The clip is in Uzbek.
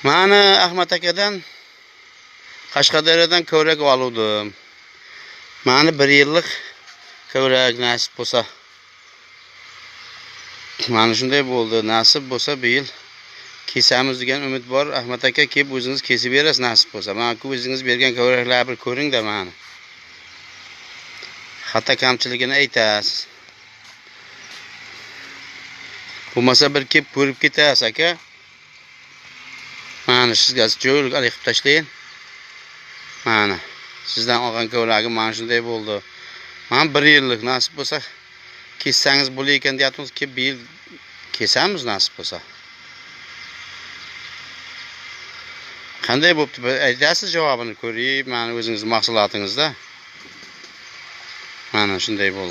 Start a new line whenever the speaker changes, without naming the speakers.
Mana Ahmad akadan Qashqadaryodan ko'rak oldim. Mana 1 yillik ko'rak nasib bo'lsa. Mana shunday bo'ldi. Nasib bo'lsa bu yil kesamiz degan umid bor. Ahmad aka kelib o'zingiz kesib berasiz nasib bo'lsa. Mana o'zingiz bergan ko'raklarni bir ko'ring-da mana. Xato kamchiligini aytasiz. Bo'lmasa bir kelib ko'rib ketasiz aka. Mana sizga jo'ylik qilib tashlayin. Mana sizdan olgan ko'ragim mana shunday bo'ldi. Mana 1 yillik nasib bo'lsa kessangiz bo'lar ekan deyapmiz, kelib bu yil kesamiz nasib bo'lsa. Qanday bo'pti? Aytasiz javobini ko'rib, mana o'zingiz mahsulotingizda. Mana shunday bo'ldi.